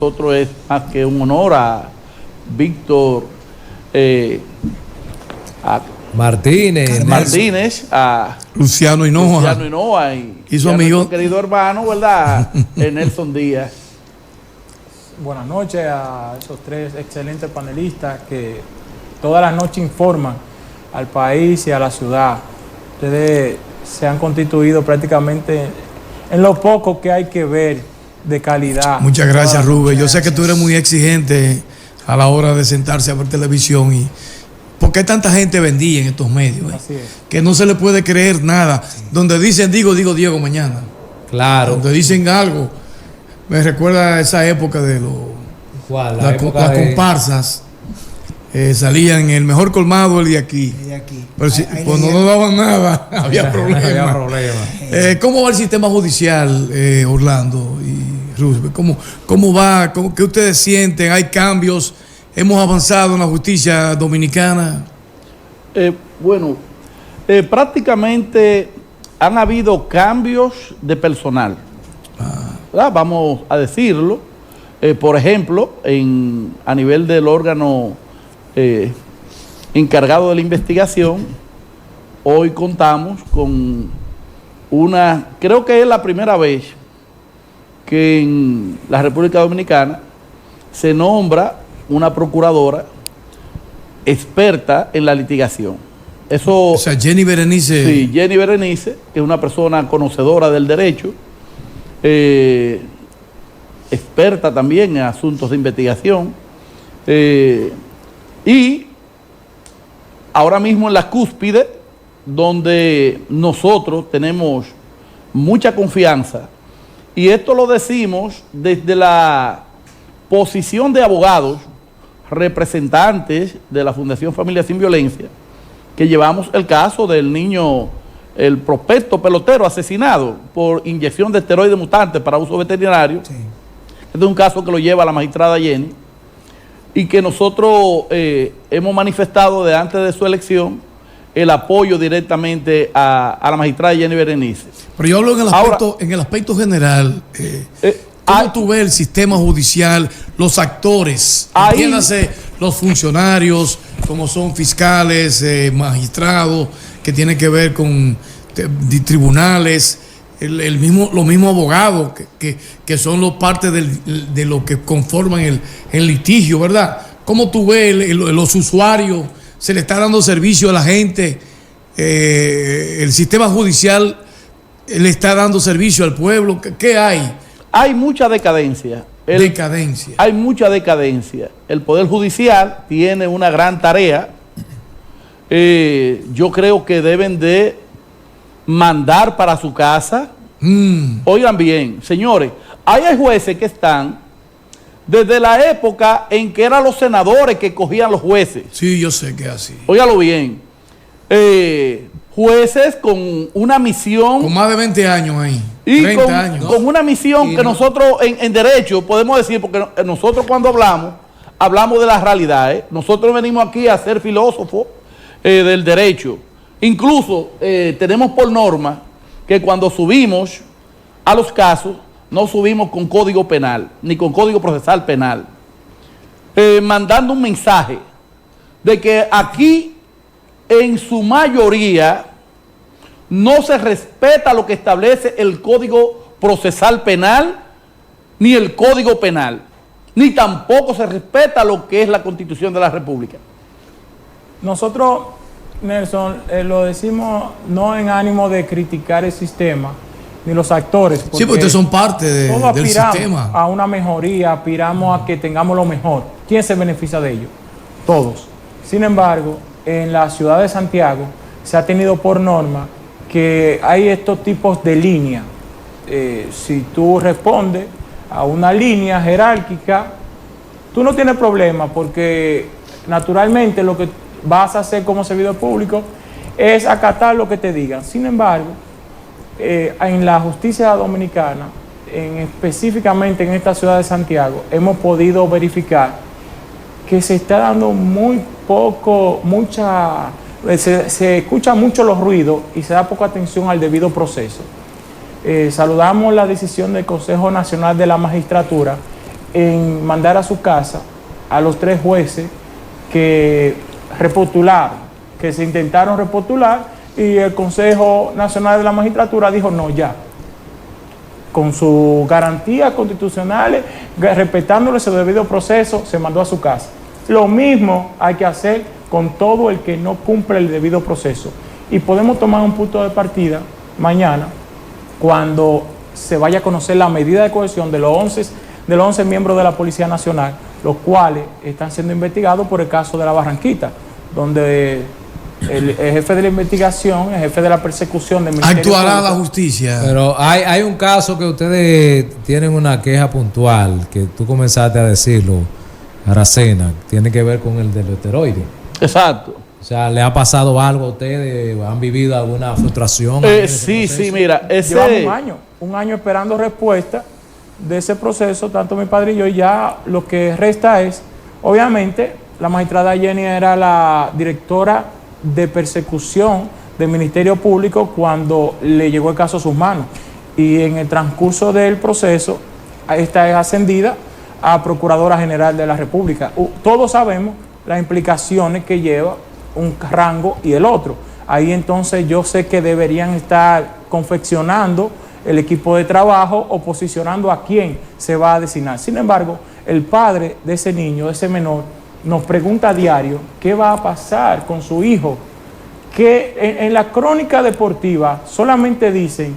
nosotros es más que un honor a Víctor Martínez, a Luciano Hinojoa y su amigo, querido hermano, ¿verdad? Nelson Díaz. Buenas noches a esos tres excelentes panelistas que todas las noches informan al país y a la ciudad. Ustedes se han constituido prácticamente en lo poco que hay que ver de calidad. Muchas gracias, Rubén. Yo sé que tú eres muy exigente a la hora de sentarse a ver televisión. Y ¿por qué tanta gente vendía en estos medios? Así es. Que no se le puede creer nada. Donde dicen digo Diego mañana. Claro. Donde dicen algo. Me recuerda a esa época de las comparsas. Salían el mejor colmado el de aquí. Pero si, cuando no daban nada, había problemas. ¿Cómo va el sistema judicial, Orlando y Roosevelt? ¿Cómo va? ¿Qué ustedes sienten? ¿Hay cambios? ¿Hemos avanzado en la justicia dominicana? Prácticamente han habido cambios de personal. Vamos a decirlo. Por ejemplo, a nivel del órgano encargado de la investigación, hoy contamos con creo que es la primera vez que en la República Dominicana se nombra una procuradora experta en la litigación. Eso, o sea, Jenny Berenice. Sí, Jenny Berenice, que es una persona conocedora del derecho, experta también en asuntos de investigación, y ahora mismo en la cúspide, donde nosotros tenemos mucha confianza, y esto lo decimos desde la posición de abogados, representantes de la Fundación Familia Sin Violencia, que llevamos el caso del niño, el prospecto pelotero asesinado por inyección de esteroides mutantes para uso veterinario. Sí. Este es un caso que lo lleva la magistrada Jenny, y que nosotros hemos manifestado de antes de su elección el apoyo directamente a la magistrada Jenny Berenice. Pero yo hablo en el aspecto general. ¿Cómo tú ves el sistema judicial, los actores, entiéndase, los funcionarios, como son fiscales, magistrados, que tienen que ver con tribunales, los mismos abogados que son los partes de lo que conforman el litigio, ¿verdad? ¿Cómo tú ves los usuarios? ¿Se le está dando servicio a la gente? ¿El sistema judicial le está dando servicio al pueblo? ¿Qué hay? Hay mucha decadencia. Hay mucha decadencia. El Poder Judicial tiene una gran tarea. Yo creo que deben de mandar para su casa. Oigan bien, señores, hay jueces que están desde la época en que eran los senadores que cogían los jueces. Sí, yo sé que es así. Óigalo bien. Jueces con una misión. Con más de 20 años ahí. Y 30 años. Con una misión que nosotros en derecho podemos decir, porque nosotros cuando hablamos de la realidad. Nosotros venimos aquí a ser filósofos del derecho. Incluso tenemos por norma que cuando subimos a los casos, no subimos con código penal, ni con código procesal penal, mandando un mensaje de que aquí, en su mayoría, no se respeta lo que establece el Código Procesal Penal, ni el Código Penal, ni tampoco se respeta lo que es la Constitución de la República. Nosotros, Nelson, lo decimos no en ánimo de criticar el sistema, ni los actores. Sí, porque ustedes son parte del sistema. A una mejoría, aspiramos a que tengamos lo mejor. ¿Quién se beneficia de ello? Todos. Sin embargo, en la ciudad de Santiago se ha tenido por norma que hay estos tipos de líneas. Si tú respondes a una línea jerárquica, tú no tienes problema, porque naturalmente lo que vas a hacer como servidor público es acatar lo que te digan. Sin embargo, en la justicia dominicana, específicamente en esta ciudad de Santiago, hemos podido verificar que se está dando se escuchan mucho los ruidos y se da poca atención al debido proceso. Saludamos la decisión del Consejo Nacional de la Magistratura en mandar a su casa a los 3 jueces que repostularon, que se intentaron repostular, y el Consejo Nacional de la Magistratura dijo no, ya, con sus garantías constitucionales, respetándole su debido proceso, se mandó a su casa. Lo mismo hay que hacer con todo el que no cumple el debido proceso. Y podemos tomar un punto de partida mañana, cuando se vaya a conocer la medida de coerción de los 11 miembros de la Policía Nacional, los cuales están siendo investigados por el caso de la Barranquita, donde el jefe de la investigación, el jefe de la persecución del Ministerio actuará Público, la justicia. Pero hay un caso que ustedes tienen una queja puntual, que tú comenzaste a decirlo, Aracena, tiene que ver con el del esteroide. Exacto. O sea, ¿le ha pasado algo a ustedes? ¿Han vivido alguna frustración? Sí, mira, llevamos un año esperando respuesta de ese proceso, tanto mi padre y yo, y ya lo que resta es, obviamente, la magistrada Jenny era la directora de persecución del Ministerio Público cuando le llegó el caso a sus manos, y en el transcurso del proceso, esta es ascendida a Procuradora General de la República. Todos sabemos las implicaciones que lleva un rango y el otro. Ahí entonces yo sé que deberían estar confeccionando el equipo de trabajo o posicionando a quién se va a designar. Sin embargo, el padre de ese niño, de ese menor, nos pregunta a diario qué va a pasar con su hijo, que en la crónica deportiva solamente dicen,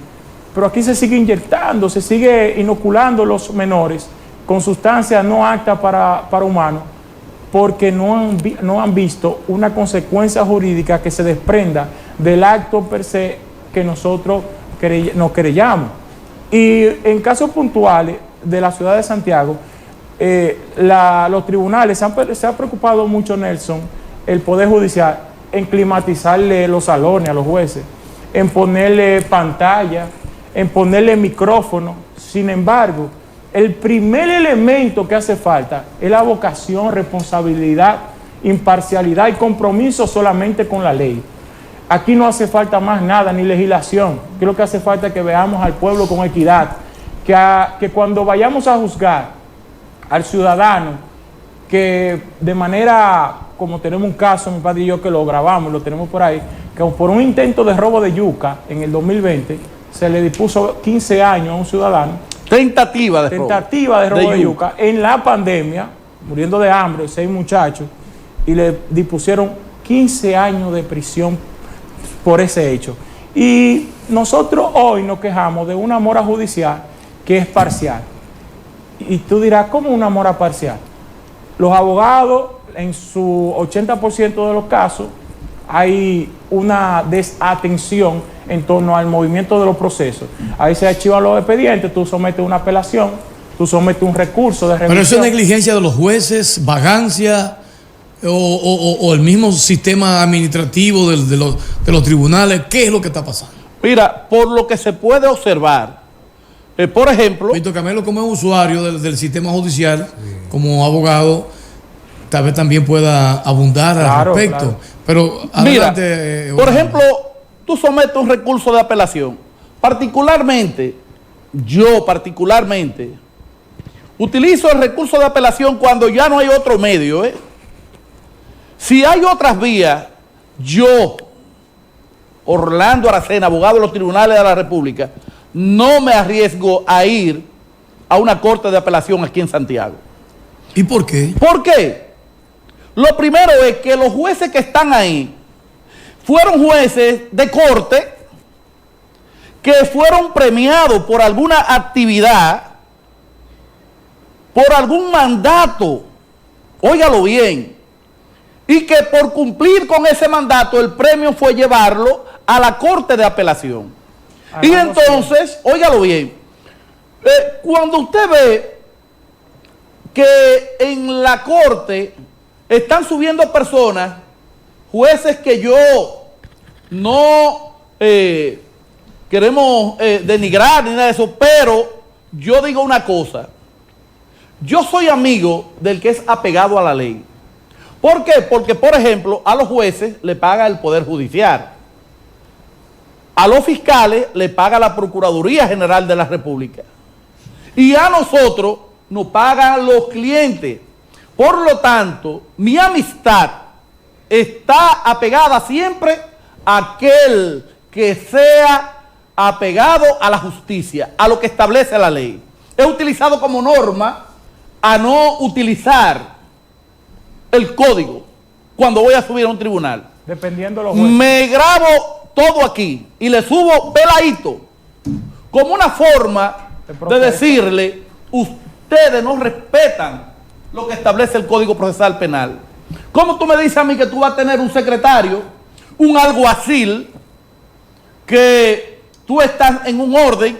pero aquí se sigue inyectando, se sigue inoculando los menores con sustancias no aptas para humanos, porque no han visto una consecuencia jurídica que se desprenda del acto per se que nosotros nos querellamos. Y en casos puntuales de la ciudad de Santiago, los tribunales se ha preocupado mucho, Nelson, el Poder Judicial, en climatizarle los salones a los jueces, en ponerle pantalla, en ponerle micrófono. Sin embargo, el primer elemento que hace falta es la vocación, responsabilidad, imparcialidad y compromiso solamente con la ley. Aquí no hace falta más nada, ni legislación. Creo que hace falta que veamos al pueblo con equidad, que cuando vayamos a juzgar al ciudadano, que de manera, como tenemos un caso, mi padre y yo, que lo grabamos, lo tenemos por ahí, que por un intento de robo de yuca en el 2020, se le dispuso 15 años a un ciudadano. Tentativa de robo de yuca. En la pandemia, muriendo de hambre, 6 muchachos, y le dispusieron 15 años de prisión por ese hecho. Y nosotros hoy nos quejamos de una mora judicial que es parcial. Y tú dirás, ¿cómo una mora parcial? Los abogados, en su 80% de los casos, hay una desatención en torno al movimiento de los procesos. Ahí se archivan los expedientes, tú sometes una apelación, tú sometes un recurso de revisión. Pero eso es negligencia de los jueces, vagancia, o el mismo sistema administrativo de los tribunales. ¿Qué es lo que está pasando? Mira, por lo que se puede observar, por ejemplo... Víctor Camelo, como es usuario del sistema judicial, como abogado, tal vez también pueda abundar al respecto. Claro. Pero adelante. Mira, por ejemplo, tú sometes un recurso de apelación. Yo particularmente, utilizo el recurso de apelación cuando ya no hay otro medio. Si hay otras vías, yo, Orlando Aracena, abogado de los tribunales de la República, no me arriesgo a ir a una corte de apelación aquí en Santiago. ¿Y por qué? ¿Por qué? Lo primero es que los jueces que están ahí fueron jueces de corte que fueron premiados por alguna actividad, por algún mandato, óigalo bien, y que por cumplir con ese mandato el premio fue llevarlo a la corte de apelación. Y entonces, óigalo bien, cuando usted ve que en la corte están subiendo personas, jueces que yo no queremos denigrar ni nada de eso, pero yo digo una cosa, yo soy amigo del que es apegado a la ley. ¿Por qué? Porque, por ejemplo, a los jueces le paga el Poder Judicial, a los fiscales le paga la Procuraduría General de la República, y a nosotros nos pagan los clientes. Por lo tanto, mi amistad está apegada siempre a aquel que sea apegado a la justicia, a lo que establece la ley. He utilizado como norma a no utilizar el código cuando voy a subir a un tribunal. Dependiendo de los jueces. Me grabo todo aquí y le subo peladito como una forma de decirle, ustedes no respetan lo que establece el Código Procesal Penal. ¿Cómo tú me dices a mí que tú vas a tener un secretario, un alguacil, que tú estás en un orden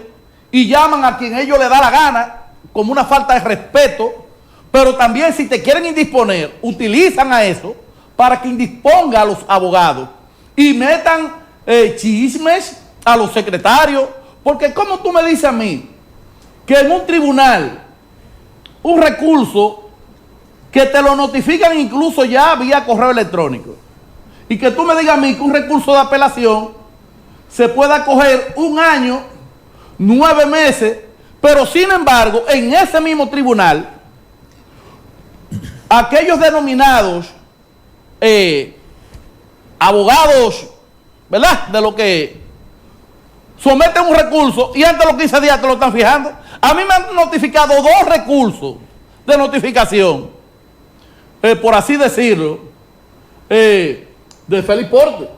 y llaman a quien ellos le da la gana como una falta de respeto, pero también si te quieren indisponer, utilizan a eso para que indisponga a los abogados y metan chismes a los secretarios? Porque ¿cómo tú me dices a mí que en un tribunal un recurso que te lo notifican incluso ya vía correo electrónico, y que tú me digas a mí que un recurso de apelación se pueda coger 1 año, 9 meses, pero sin embargo en ese mismo tribunal aquellos denominados abogados, ¿verdad?, de lo que someten un recurso y antes de los 15 días te lo están fijando? A mí me han notificado 2 recursos de notificación, por así decirlo, de Félix Porte.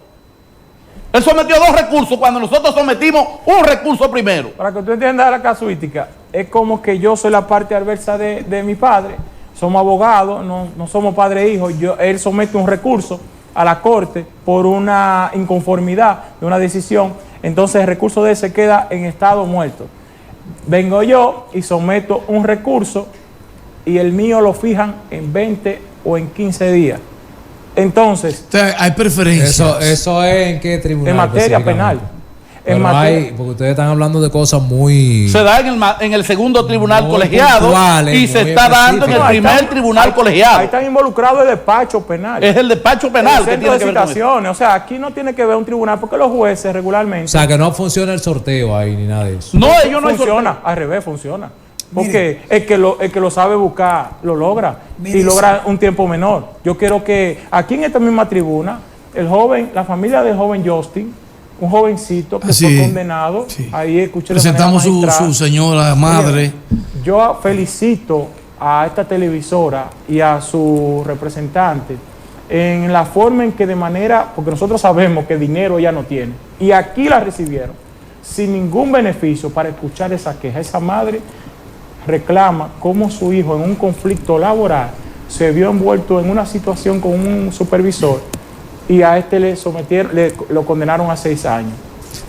Él sometió 2 recursos cuando nosotros sometimos un recurso primero. Para que tú entiendas la casuística, es como que yo soy la parte adversa de mi padre. Somos abogados, no somos padre e hijo. Él somete un recurso a la corte por una inconformidad de una decisión. Entonces el recurso de él se queda en estado muerto. Vengo yo y someto un recurso y el mío lo fijan en 20 o en 15 días. Entonces, hay preferencias. ¿Eso es en qué tribunal? En materia penal. Porque ustedes están hablando de cosas muy... Se da en el segundo tribunal colegiado y se está dando en el primer tribunal colegiado. Ahí están involucrados el despacho penal. Es el despacho penal que tiene que ver con eso. O sea, aquí no tiene que ver un tribunal porque los jueces regularmente... O sea, que no funciona el sorteo ahí ni nada de eso. No, ellos no funciona, al revés funciona. Porque el que lo sabe buscar lo logra y logra un tiempo menor. Yo quiero que aquí en esta misma tribuna, la familia del joven Justin, un jovencito que fue condenado, ahí escuché. Presentamos su señora madre. Yo felicito a esta televisora y a su representante en la forma en que de manera, porque nosotros sabemos que dinero ella no tiene, y aquí la recibieron sin ningún beneficio para escuchar esa queja. Esa madre reclama cómo su hijo en un conflicto laboral se vio envuelto en una situación con un supervisor y a este lo condenaron a 6 años.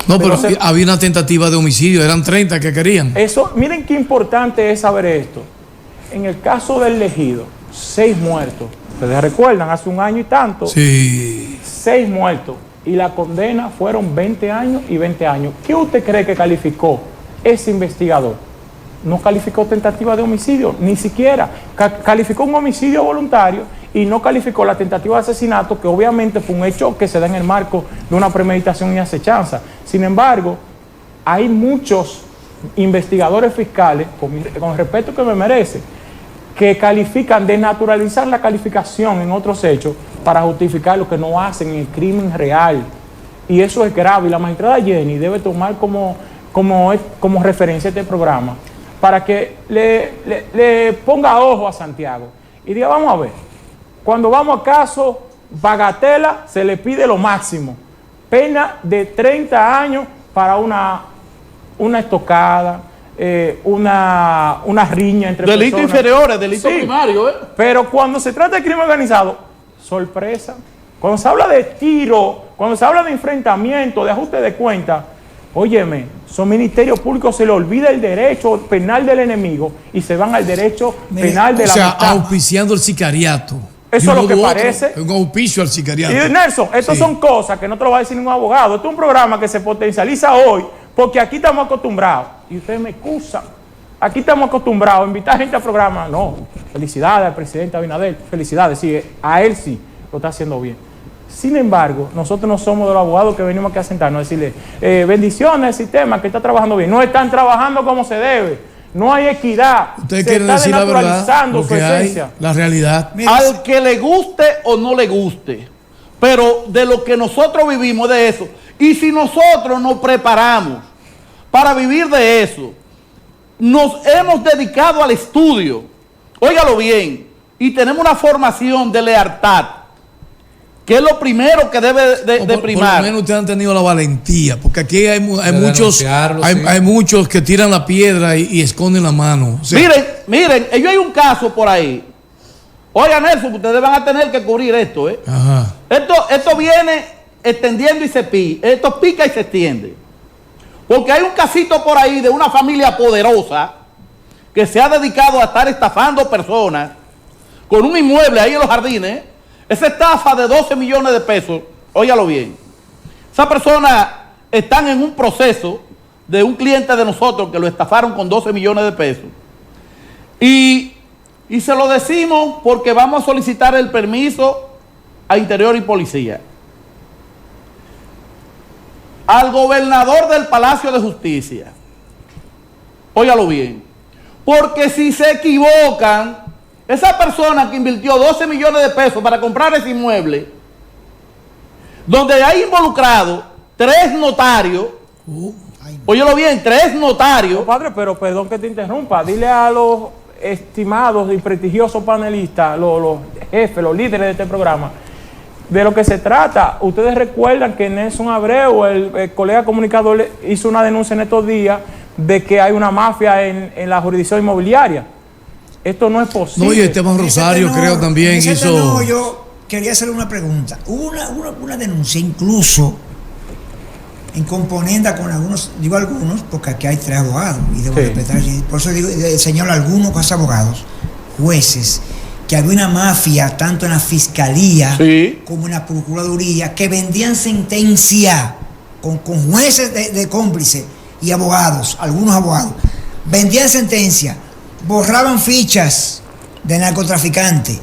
No, pero había una tentativa de homicidio, eran 30 que querían. Eso, miren qué importante es saber esto. En el caso del Ejido, 6 muertos. Ustedes recuerdan, hace 1 año y tanto. Sí. 6 muertos. Y la condena fueron 20 años y 20 años. ¿Qué usted cree que calificó ese investigador? No calificó tentativa de homicidio, ni siquiera. Calificó un homicidio voluntario y no calificó la tentativa de asesinato, que obviamente fue un hecho que se da en el marco de una premeditación y acechanza. Sin embargo, hay muchos investigadores fiscales, con el respeto que me merece, que califican, desnaturalizar la calificación en otros hechos para justificar lo que no hacen en el crimen real. Y eso es grave. Y la magistrada Jenny debe tomar como referencia este programa para que le ponga ojo a Santiago y diga, vamos a ver, cuando vamos a caso bagatela se le pide lo máximo, pena de 30 años para una estocada, una riña entre delitos inferiores, delitos primarios. Pero cuando se trata de crimen organizado, sorpresa, cuando se habla de tiro, cuando se habla de enfrentamiento, de ajuste de cuentas, óyeme, son ministerios públicos, se le olvida el derecho penal del enemigo y se van al derecho penal de la amistad. O sea, auspiciando el sicariato. Eso es lo que parece. Un auspicio al sicariato. Y Nelson, estas son cosas que no te lo va a decir ningún abogado. Esto es un programa que se potencializa hoy porque aquí estamos acostumbrados. Y ustedes me excusan. Aquí estamos acostumbrados a invitar gente al programa. No, felicidades al presidente Abinader. Felicidades, sí, a él sí lo está haciendo bien. Sin embargo, nosotros no somos de los abogados que venimos aquí a sentarnos a decirle bendiciones al sistema que está trabajando bien. No están trabajando como se debe. No hay equidad. Ustedes Se quieren está decir la verdad, desnaturalizando lo su que hay, esencia. la realidad. Al que le guste o no le guste, pero de lo que nosotros vivimos de eso, y si nosotros nos preparamos para vivir de eso, nos hemos dedicado al estudio, óigalo bien, y tenemos una formación de lealtad, que es lo primero que debe de primar. Por lo menos ustedes han tenido la valentía, porque aquí hay muchos, sí. hay muchos que tiran la piedra y esconden la mano. O sea, miren, ellos hay un caso por ahí. Oigan, Nelson, ustedes van a tener que cubrir esto, ¿eh? ajá. Esto viene extendiendo y se pica. Esto pica y se extiende. Porque hay un casito por ahí de una familia poderosa que se ha dedicado a estar estafando personas con un inmueble ahí en los jardines. Esa estafa de 12 millones de pesos, óigalo bien. Esa persona están en un proceso de un cliente de nosotros que lo estafaron con 12 millones de pesos. Y se lo decimos porque vamos a solicitar el permiso a Interior y Policía. Al gobernador del Palacio de Justicia. Óigalo bien. Porque si se equivocan, esa persona que invirtió 12 millones de pesos para comprar ese inmueble, donde hay involucrados 3 notarios, óyelo bien, 3 notarios. Padre, pero perdón que te interrumpa. Dile a los estimados y prestigiosos panelistas, los jefes, los líderes de este programa, de lo que se trata. Ustedes recuerdan que Nelson Abreu, el colega comunicador, hizo una denuncia en estos días de que hay una mafia en la jurisdicción inmobiliaria. Esto no es posible. No, y Esteban Rosario creo también hizo... No, yo quería hacerle una pregunta. Hubo una denuncia incluso en componenda con algunos, digo algunos, porque aquí hay 3 abogados, y debo respetar, por eso digo, señalo algunos con abogados, jueces, que había una mafia tanto en la fiscalía como en la procuraduría que vendían sentencia con jueces de cómplices y abogados, algunos abogados, vendían sentencia, borraban fichas de narcotraficantes.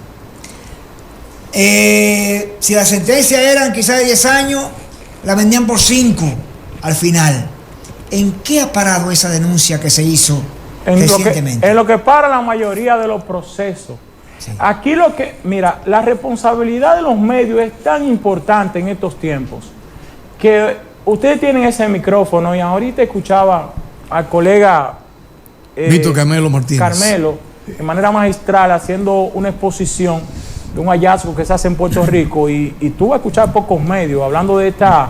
Si la sentencia eran quizás de 10 años, la vendían por 5 al final. ¿En qué ha parado esa denuncia que se hizo recientemente? En lo que para la mayoría de los procesos. Sí. Aquí mira, la responsabilidad de los medios es tan importante en estos tiempos que ustedes tienen ese micrófono y ahorita escuchaba al colega Víctor Carmelo Martínez. Carmelo, de manera magistral, haciendo una exposición de un hallazgo que se hace en Puerto Rico y tú vas a escuchar pocos medios hablando de estas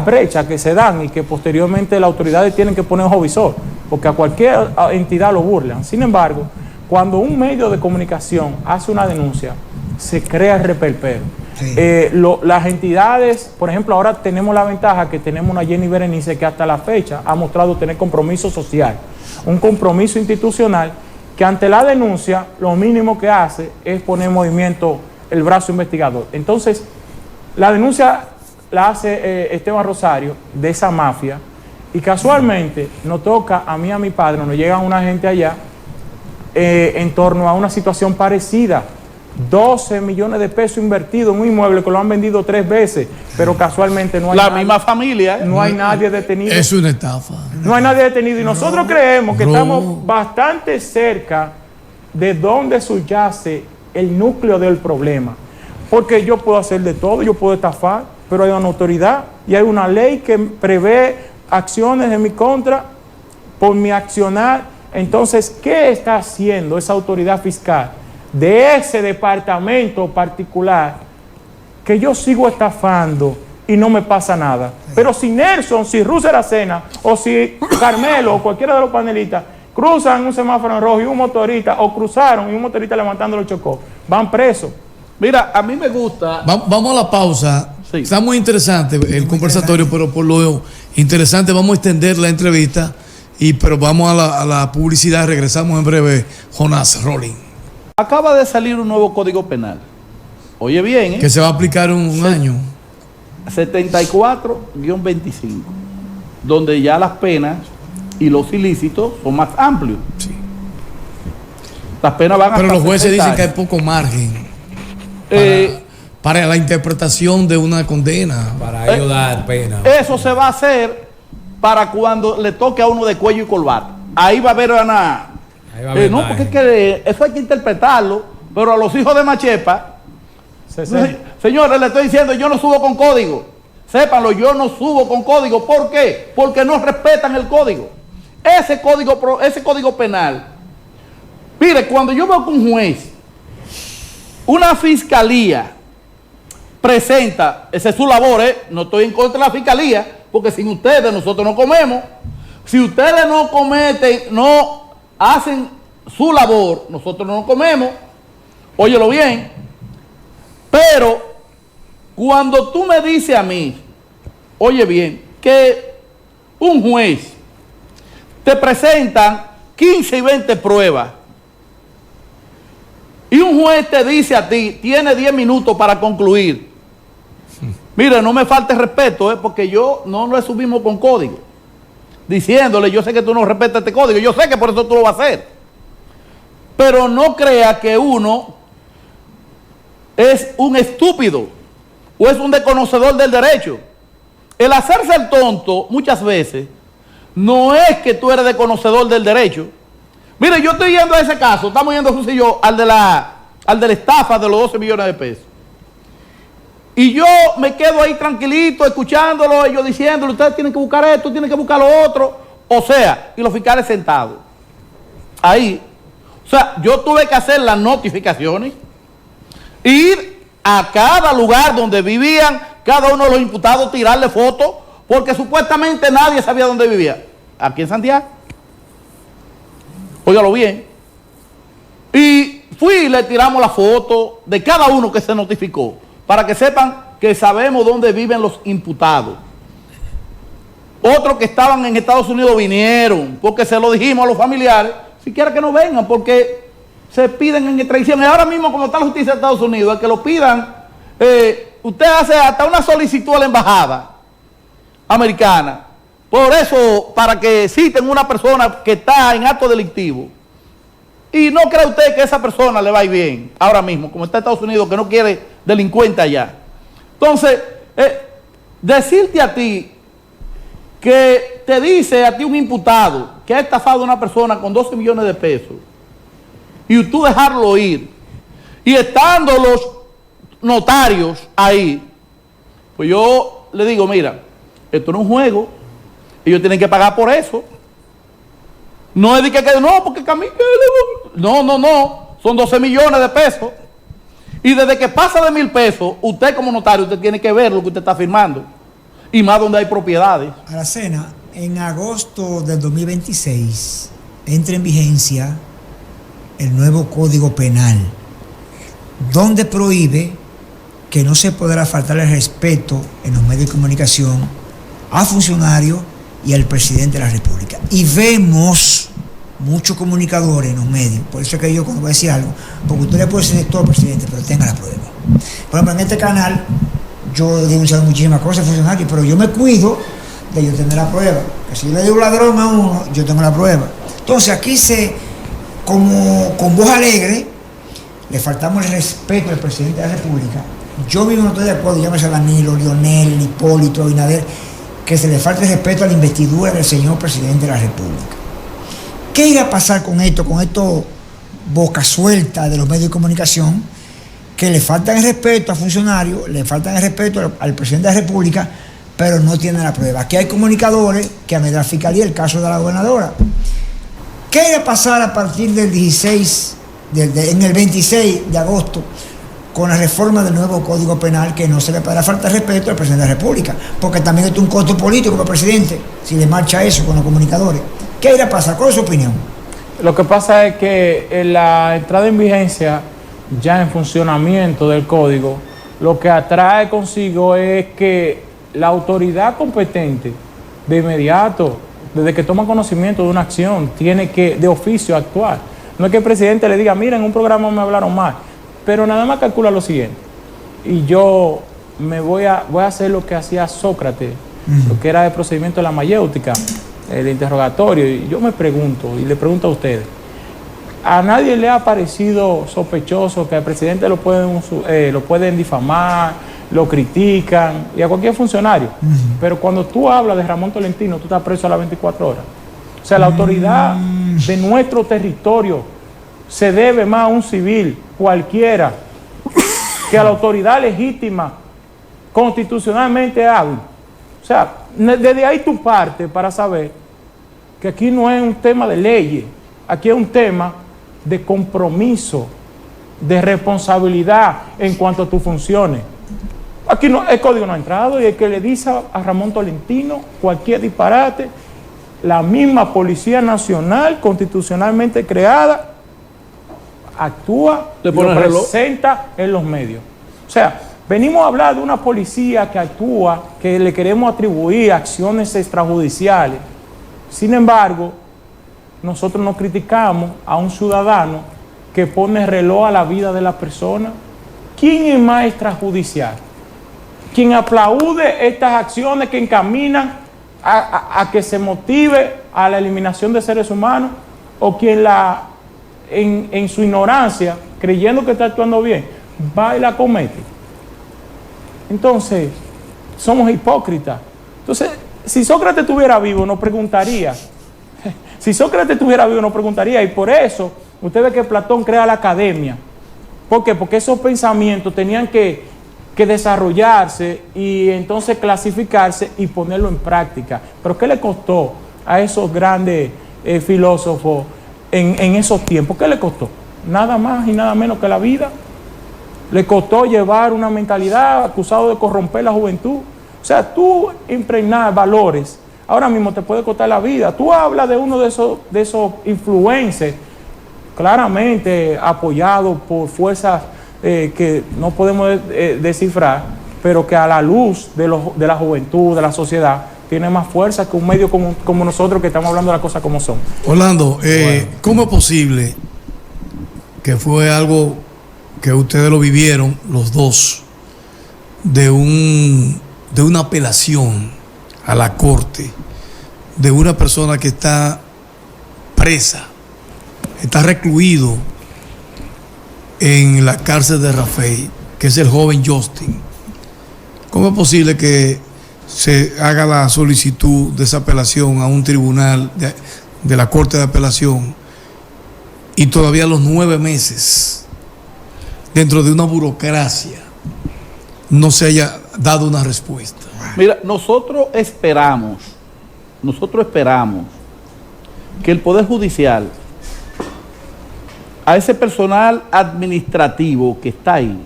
brechas que se dan y que posteriormente las autoridades tienen que poner ojo visor, porque a cualquier entidad lo burlan. Sin embargo, cuando un medio de comunicación hace una denuncia, se crea el reperpero. Sí. Las entidades, por ejemplo, ahora tenemos la ventaja que tenemos una Jenny Berenice que hasta la fecha ha mostrado tener compromiso social, un compromiso institucional que ante la denuncia lo mínimo que hace es poner en movimiento el brazo investigador. Entonces, la denuncia la hace Esteban Rosario de esa mafia y casualmente nos toca a mí y a mi padre, nos llega una gente allá en torno a una situación parecida. 12 millones de pesos invertidos en un inmueble que lo han vendido 3 veces, pero casualmente no hay la misma familia. No hay nadie detenido. Es una estafa. No hay nadie detenido y nosotros creemos que estamos bastante cerca de donde subyace el núcleo del problema. Porque yo puedo hacer de todo, yo puedo estafar, pero hay una autoridad y hay una ley que prevé acciones en mi contra por mi accionar. Entonces, ¿qué está haciendo esa autoridad fiscal de ese departamento particular que yo sigo estafando y no me pasa nada? Pero si Nelson, si Ruth Aracena o si Carmelo o cualquiera de los panelistas cruzan un semáforo en rojo y un motorista, o cruzaron y un motorista levantando lo chocó, van presos. Mira, a mí me gusta... Vamos a la pausa. Sí. Está muy interesante el conversatorio, pero por lo interesante vamos a extender la entrevista, pero vamos a la publicidad. Regresamos en breve. Jonás Rolling. Acaba de salir un nuevo código penal. Oye bien, que se va a aplicar un año. 74-25, donde ya las penas y los ilícitos son más amplios. Sí. Las penas van a... Pero los jueces dicen que hay poco margen para la interpretación de una condena. Para ayudar pena. Eso se va a hacer para cuando le toque a uno de cuello y corbata. ahí va a haber una... no, porque es que eso hay que interpretarlo, pero a los hijos de Machepa, señores, le estoy diciendo, yo no subo con código. Sépanlo, yo no subo con código. ¿Por qué? Porque no respetan el código. Ese código penal. Mire, cuando yo veo que un juez, una fiscalía, presenta, esa es su labor, no estoy en contra de la fiscalía, porque sin ustedes nosotros no comemos. Si ustedes no cometen, no hacen su labor, nosotros no comemos. Óyelo bien. Pero cuando tú me dices a mí, oye bien, que un juez te presentan 15 y 20 pruebas y un juez te dice a ti, tiene 10 minutos para concluir. Mire, no me falte respeto, porque yo no lo subimos con código. Diciéndole, yo sé que tú no respetas este código, yo sé que por eso tú lo vas a hacer. Pero no crea que uno es un estúpido o es un desconocedor del derecho. El hacerse el tonto muchas veces no es que tú eres desconocedor del derecho. Mire, yo estoy yendo a ese caso, estamos yendo José y yo al de la estafa de los 12 millones de pesos. Y yo me quedo ahí tranquilito, escuchándolo, ellos diciéndole, ustedes tienen que buscar esto, tienen que buscar lo otro. O sea, y los fiscales sentados. Ahí. O sea, yo tuve que hacer las notificaciones, ir a cada lugar donde vivían cada uno de los imputados, tirarle fotos, porque supuestamente nadie sabía dónde vivía. Aquí en Santiago. Óigalo bien. Y fui y le tiramos la foto de cada uno que se notificó, para que sepan que sabemos dónde viven los imputados. Otros que estaban en Estados Unidos vinieron, porque se lo dijimos a los familiares, siquiera que no vengan, porque se piden en extradición. Y ahora mismo, como está la justicia de Estados Unidos, el que lo pidan, usted hace hasta una solicitud a la embajada americana. Por eso, para que citen una persona que está en acto delictivo. Y no cree usted que esa persona le va a ir bien, ahora mismo, como está Estados Unidos, que no quiere delincuente allá. Entonces, decirte a ti, que te dice a ti un imputado que ha estafado a una persona con 12 millones de pesos, y tú dejarlo ir, y estando los notarios ahí, pues yo le digo, mira, esto no es un juego, ellos tienen que pagar por eso. No es de que no, porque no, son 12 millones de pesos. Y desde que pasa de 1,000 pesos, usted como notario, usted tiene que ver lo que usted está firmando. Y más donde hay propiedades. Aracena, en agosto del 2026 entra en vigencia el nuevo Código Penal, donde prohíbe que no se podrá faltar el respeto en los medios de comunicación a funcionarios y al presidente de la República. Y vemos muchos comunicadores en los medios, por eso es que yo cuando voy a decir algo, porque usted le puede decir todo al presidente, pero tenga la prueba. Por ejemplo, en este canal, yo he denunciado muchísimas cosas a funcionarios, pero yo me cuido de yo tener la prueba. Que si yo le digo ladrón a uno, yo tengo la prueba. Entonces aquí como con voz alegre, le faltamos el respeto al presidente de la República. Yo mismo no estoy de acuerdo, llámese a Danilo, Lionel, Hipólito, Abinader, que se le falte el respeto a la investidura del señor presidente de la República. ¿Qué irá a pasar con esto boca suelta de los medios de comunicación, que le faltan el respeto a funcionarios, le faltan el respeto al presidente de la República, pero no tienen la prueba? Aquí hay comunicadores que a la fiscalía, el caso de la gobernadora. ¿Qué irá a pasar a partir del 16, en el 26 de agosto, con la reforma del nuevo Código Penal, que no se le podrá faltar respeto al presidente de la República? Porque también es un costo político para el presidente, si le marcha eso con los comunicadores. ¿Qué irá a pasar? ¿Cuál es su opinión? Lo que pasa es que en la entrada en vigencia, ya en funcionamiento del código, lo que atrae consigo es que la autoridad competente de inmediato, desde que toma conocimiento de una acción, tiene que de oficio actuar. No es que el presidente le diga, mira, en un programa me hablaron mal, pero nada más calcula lo siguiente. Y yo voy a hacer lo que hacía Sócrates, lo que era el procedimiento de la mayéutica, el interrogatorio. Y yo me pregunto, y le pregunto a ustedes, ¿a nadie le ha parecido sospechoso que al presidente lo pueden difamar, lo critican, y a cualquier funcionario? Pero cuando tú hablas de Ramón Tolentino, tú estás preso a las 24 horas. O sea, la autoridad de nuestro territorio se debe más a un civil cualquiera que a la autoridad legítima, constitucionalmente hábil. O sea, desde ahí tu parte para saber que aquí no es un tema de leyes, aquí es un tema de compromiso, de responsabilidad en cuanto a tus funciones. Aquí no, el código no ha entrado y el que le dice a Ramón Tolentino cualquier disparate, la misma Policía Nacional constitucionalmente creada actúa, lo presenta en los medios. O sea, venimos a hablar de una policía que actúa, que le queremos atribuir acciones extrajudiciales. Sin embargo, nosotros no criticamos a un ciudadano que pone reloj a la vida de la persona. ¿Quién es más extrajudicial? ¿Quién aplaude estas acciones que encaminan a que se motive a la eliminación de seres humanos? ¿O quien en su ignorancia, creyendo que está actuando bien, va y la comete? Entonces, somos hipócritas. Entonces, si Sócrates estuviera vivo, nos preguntaría. Si Sócrates estuviera vivo, nos preguntaría. Y por eso, usted ve que Platón crea la academia. ¿Por qué? Porque esos pensamientos tenían que desarrollarse y entonces clasificarse y ponerlo en práctica. Pero ¿qué le costó a esos grandes filósofos en esos tiempos? ¿Qué le costó? Nada más y nada menos que la vida. Le costó llevar una mentalidad acusado de corromper la juventud. O sea, tú impregnar valores, ahora mismo te puede costar la vida. Tú hablas de uno de esos influencers, claramente apoyados por fuerzas que no podemos descifrar, pero que a la luz de la juventud, de la sociedad, tiene más fuerza que un medio como nosotros que estamos hablando de las cosas como son. Orlando, ¿cómo es posible que fue algo que ustedes lo vivieron los dos, de una apelación a la corte de una persona que está presa, está recluido en la cárcel de Rafey, que es el joven Justin? ¿Cómo es posible que se haga la solicitud de esa apelación a un tribunal de la Corte de Apelación y todavía a los 9 meses, dentro de una burocracia, no se haya dado una respuesta? Mira, nosotros esperamos que el Poder Judicial, a ese personal administrativo que está ahí,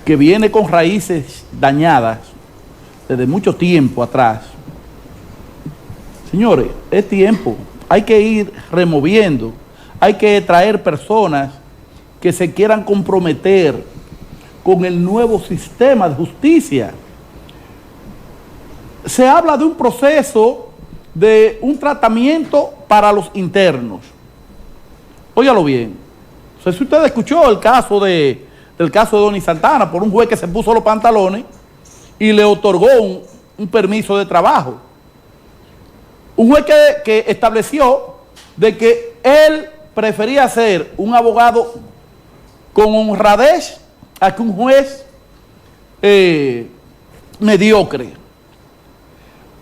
que viene con raíces dañadas desde mucho tiempo atrás, señores, es tiempo, hay que ir removiendo, hay que traer personas que se quieran comprometer con el nuevo sistema de justicia. Se habla de un proceso, de un tratamiento para los internos. Óigalo bien. O sea, si usted escuchó el caso del caso de Donny Santana, por un juez que se puso los pantalones y le otorgó un permiso de trabajo. Un juez que estableció de que él prefería ser un abogado con honradez a que un juez mediocre.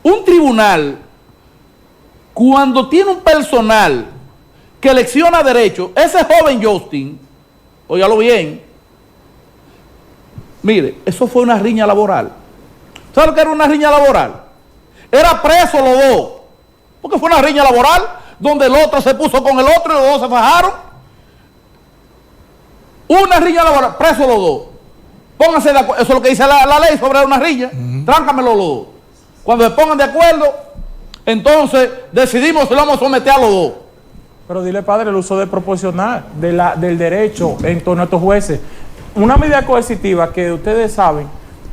Un tribunal, cuando tiene un personal que lecciona derecho, ese joven Justin, óigalo bien, mire, eso fue una riña laboral. ¿Sabe lo que era una riña laboral? Era preso los dos, porque fue una riña laboral donde el otro se puso con el otro y los dos se fajaron. Una riña laboral, preso los dos. Pónganse de acuerdo, eso es lo que dice la ley sobre una riña. Tráncamelo los dos. Cuando se pongan de acuerdo, entonces decidimos si lo vamos a someter a los dos. Pero dile, padre, el uso desproporcional del derecho en torno a estos jueces. Una medida coercitiva que ustedes saben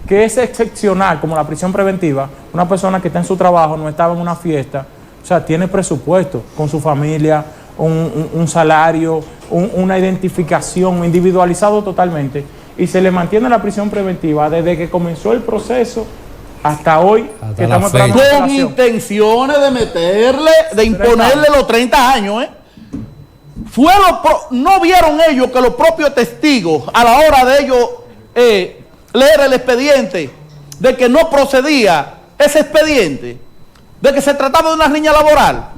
que es excepcional, como la prisión preventiva. Una persona que está en su trabajo, no estaba en una fiesta, o sea, tiene presupuesto con su familia, un salario, una identificación individualizado totalmente, y se le mantiene la prisión preventiva desde que comenzó el proceso hasta hoy, hasta que estamos fecha. Con intenciones de meterle, de imponerle los 30 años, no vieron ellos que los propios testigos, a la hora de ellos leer el expediente, de que no procedía ese expediente, de que se trataba de una riña laboral,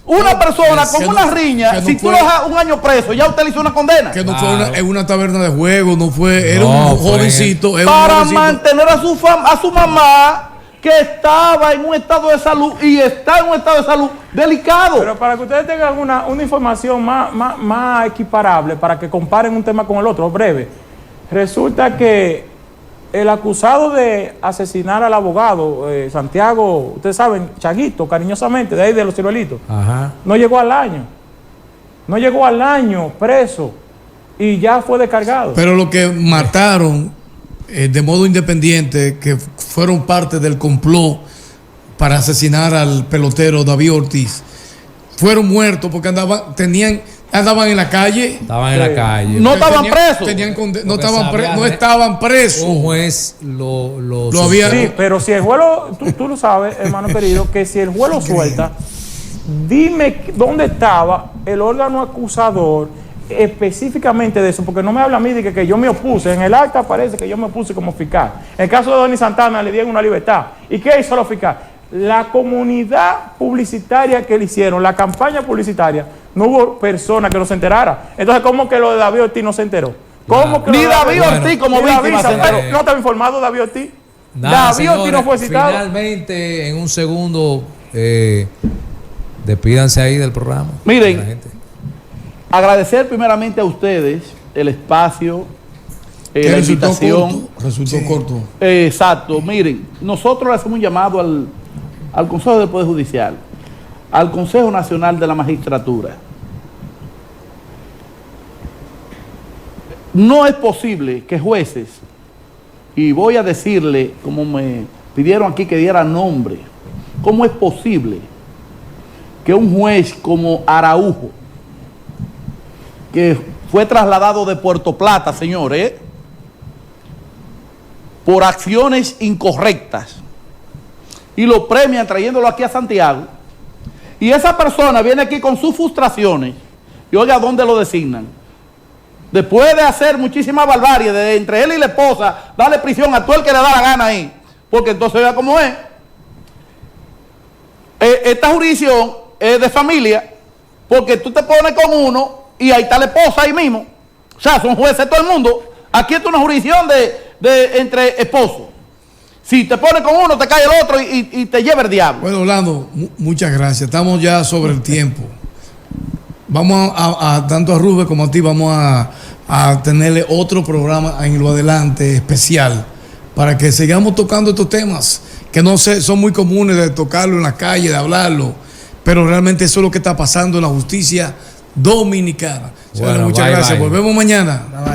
Una persona con una riña, si tú lo dejas un año preso, ya usted le hizo una condena. Que no fue en una taberna de juego, no fue, era un jovencito. Para mantener a su mamá, que estaba en un estado de salud y está en un estado de salud delicado. Pero para que ustedes tengan una información más equiparable, para que comparen un tema con el otro, breve, resulta que el acusado de asesinar al abogado, Santiago, ustedes saben, Chaguito, cariñosamente, de ahí de los ciruelitos, no llegó al año. No llegó al año preso y ya fue descargado. Pero lo que mataron de modo independiente, que fueron parte del complot para asesinar al pelotero David Ortiz, fueron muertos porque andaban en la calle. Estaban en la calle. No estaban presos. No estaban presos. Un juez lo había. Sí, pero si el juez tú lo sabes, hermano querido, que si el juez lo suelta, dime dónde estaba el órgano acusador específicamente de eso, porque no me habla a mí de que yo me opuse. En el acta aparece que yo me opuse como fiscal. En el caso de Donny Santana le dieron una libertad. ¿Y qué hizo la fiscal? La comunidad publicitaria que le hicieron, la campaña publicitaria, no hubo persona que no se enterara. Entonces, ¿cómo que lo de David Ortiz no se enteró? ¿Cómo que ni David Ortiz como víctima se enteró? ¿No estaba informado David Ortiz? David Ortiz no fue citado. Finalmente, en un segundo, despídanse ahí del programa. Miren, agradecer primeramente a ustedes el espacio, la invitación. Resultó corto. Exacto. Miren, nosotros le hacemos un llamado al Consejo del Poder Judicial, al Consejo Nacional de la Magistratura. No es posible que jueces, y voy a decirle, como me pidieron aquí que diera nombre, ¿cómo es posible que un juez como Araujo, que fue trasladado de Puerto Plata, señores, por acciones incorrectas, y lo premian trayéndolo aquí a Santiago, y esa persona viene aquí con sus frustraciones, y oiga dónde lo designan? Después de hacer muchísimas barbarie de entre él y la esposa, darle prisión a todo el que le da la gana ahí, porque entonces vea cómo es. Esta jurisdicción es de familia, porque tú te pones con uno y ahí está la esposa ahí mismo. O sea, son jueces todo el mundo. Aquí es una jurisdicción de entre esposos. Si te pones con uno, te cae el otro y te lleva el diablo. Bueno, Orlando, muchas gracias. Estamos ya sobre el tiempo. Vamos tanto a Rubén como a ti, vamos a tenerle otro programa en lo adelante especial para que sigamos tocando estos temas que no son muy comunes de tocarlo en la calle, de hablarlo, pero realmente eso es lo que está pasando en la justicia dominicana. Bueno, muchas gracias. Bye. Volvemos mañana. Bye.